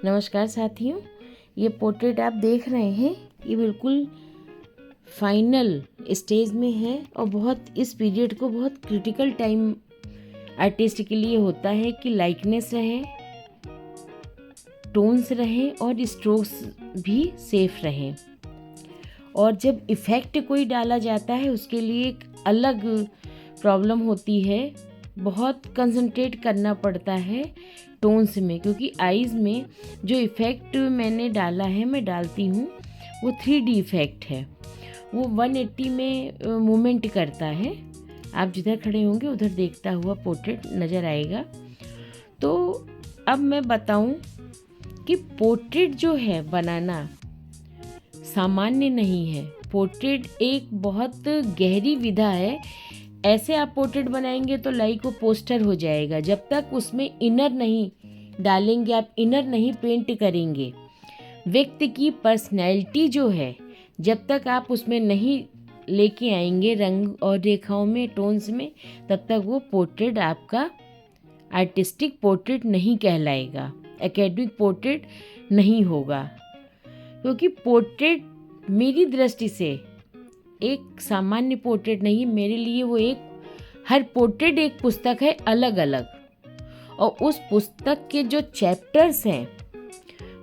नमस्कार साथियों, ये पोर्ट्रेट आप देख रहे हैं, ये बिल्कुल फाइनल स्टेज में है और बहुत इस पीरियड को बहुत क्रिटिकल टाइम आर्टिस्ट के लिए होता है कि लाइकनेस रहे, टोन्स रहें और स्ट्रोक्स भी सेफ रहें। और जब इफ़ेक्ट कोई डाला जाता है उसके लिए एक अलग प्रॉब्लम होती है, बहुत कंसंट्रेट करना पड़ता है टोन्स में, क्योंकि आईज़ में जो इफ़ेक्ट मैंने डाला है, मैं डालती हूँ, वो 3D इफ़ेक्ट है। वो 180 में मूवमेंट करता है। आप जिधर खड़े होंगे उधर देखता हुआ पोर्ट्रेट नज़र आएगा। तो अब मैं बताऊँ कि पोर्ट्रेट जो है बनाना सामान्य नहीं है। पोर्ट्रेट एक बहुत गहरी विधा है। ऐसे आप पोर्ट्रेट बनाएंगे तो लाइक वो पोस्टर हो जाएगा। जब तक उसमें इनर नहीं डालेंगे, आप इनर नहीं पेंट करेंगे, व्यक्ति की पर्सनैलिटी जो है जब तक आप उसमें नहीं लेके आएंगे रंग और रेखाओं में, टोन्स में, तब तक वो पोर्ट्रेट आपका आर्टिस्टिक पोर्ट्रेट नहीं कहलाएगा, एकेडमिक पोर्ट्रेट नहीं होगा। क्योंकि पोर्ट्रेट मेरी दृष्टि से एक सामान्य पोर्ट्रेट नहीं, मेरे लिए वो हर पोर्ट्रेट एक पुस्तक है अलग अलग। और उस पुस्तक के जो चैप्टर्स हैं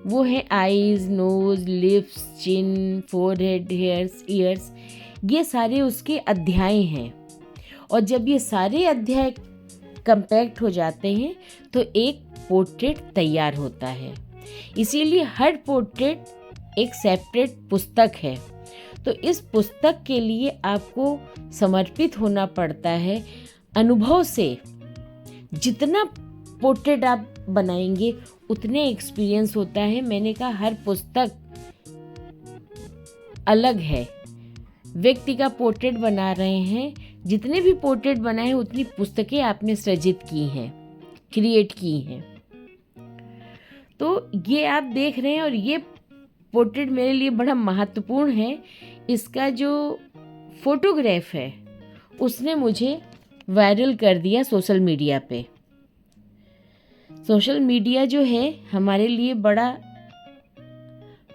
वो है आईज, नोज, लिप्स, चिन, फोरहेड, हेयर्स, ईयर्स, ये सारे उसके अध्याय हैं। और जब ये सारे अध्याय कंपैक्ट हो जाते हैं तो एक पोर्ट्रेट तैयार होता है। इसीलिए हर पोर्ट्रेट एक सेपरेट पुस्तक है। तो इस पुस्तक के लिए आपको समर्पित होना पड़ता है अनुभव से। जितना पोर्ट्रेट आप बनाएंगे उतने एक्सपीरियंस होता है। मैंने कहा हर पुस्तक अलग है। व्यक्ति का पोर्ट्रेट बना रहे हैं, जितने भी पोर्ट्रेट बनाए हैं उतनी पुस्तकें आपने सृजित की हैं, क्रिएट की हैं। तो ये आप देख रहे हैं और ये पोर्ट्रेट मेरे लिए बड़ा महत्वपूर्ण है। इसका जो फोटोग्राफ है उसने मुझे वायरल कर दिया सोशल मीडिया पे। सोशल मीडिया जो है हमारे लिए बड़ा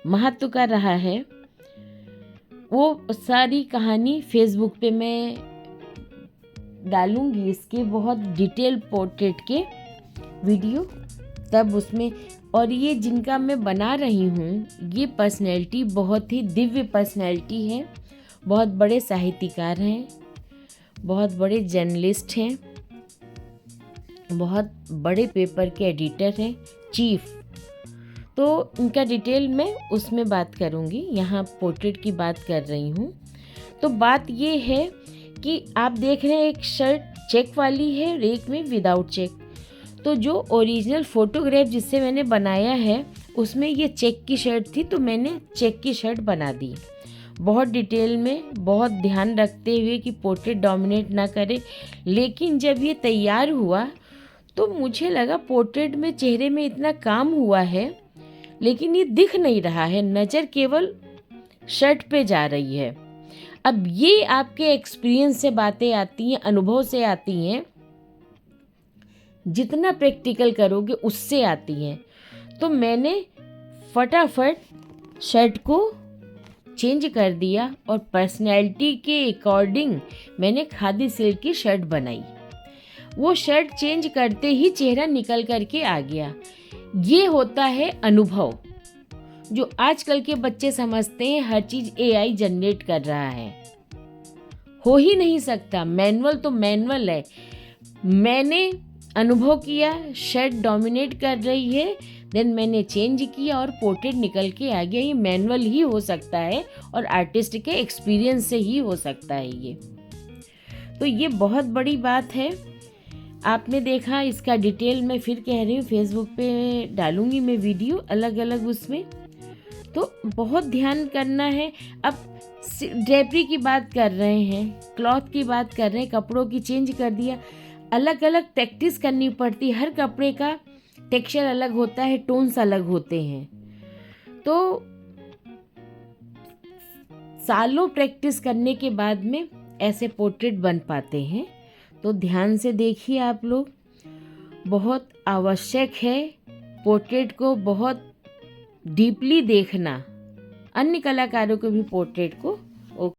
महत्व का रहा है। वो सारी कहानी फेसबुक पे मैं डालूंगी, इसके बहुत डिटेल पोर्ट्रेट के वीडियो तब उसमें। और ये जिनका मैं बना रही हूँ, ये पर्सनैलिटी बहुत ही दिव्य पर्सनैलिटी है। बहुत बड़े साहित्यकार हैं, बहुत बड़े जर्नलिस्ट हैं, बहुत बड़े पेपर के एडिटर हैं, चीफ। तो उनका डिटेल मैं उसमें बात करूँगी, यहाँ पोर्ट्रेट की बात कर रही हूँ। तो बात ये है कि आप देख रहे हैं एक शर्ट चेक वाली है, रेक में विदाउट चेक। तो जो ओरिजिनल फ़ोटोग्राफ जिससे मैंने बनाया है उसमें ये चेक की शर्ट थी, तो मैंने चेक की शर्ट बना दी। बहुत डिटेल में, बहुत ध्यान रखते हुए कि पोर्ट्रेट डोमिनेट ना करे। लेकिन जब ये तैयार हुआ तो मुझे लगा पोर्ट्रेट में, चेहरे में इतना काम हुआ है लेकिन ये दिख नहीं रहा है, नज़र केवल शर्ट पे जा रही है। अब ये आपके एक्सपीरियंस से बातें आती हैं, अनुभव से आती हैं, जितना प्रैक्टिकल करोगे उससे आती हैं। तो मैंने फटाफट शर्ट को चेंज कर दिया और पर्सनैलिटी के अकॉर्डिंग मैंने खादी सिल्क की शर्ट बनाई। वो शर्ट चेंज करते ही चेहरा निकल करके आ गया। ये होता है अनुभव। जो आजकल के बच्चे समझते हैं हर चीज़ AI जनरेट कर रहा है, हो ही नहीं सकता। मैनुअल तो मैनुअल है। मैंने अनुभव किया, शर्ट डोमिनेट कर रही है, देन मैंने चेंज किया और पोर्ट्रेट निकल के आ गया। ये मैनुअल ही हो सकता है और आर्टिस्ट के एक्सपीरियंस से ही हो सकता है ये। तो ये बहुत बड़ी बात है। आपने देखा, इसका डिटेल मैं फिर कह रही हूँ, फेसबुक पे डालूंगी मैं वीडियो अलग अलग उसमें। तो बहुत ध्यान करना है। अब ड्रेपरी की बात कर रहे हैं, क्लॉथ की बात कर रहे हैं, कपड़ों की चेंज कर दिया। अलग अलग प्रैक्टिस करनी पड़ती है। हर कपड़े का टेक्सचर अलग होता है, टोन्स अलग होते हैं। तो सालों प्रैक्टिस करने के बाद में ऐसे पोर्ट्रेट बन पाते हैं। तो ध्यान से देखिए आप लोग, बहुत आवश्यक है पोर्ट्रेट को बहुत डीपली देखना अन्य कलाकारों के भी पोर्ट्रेट को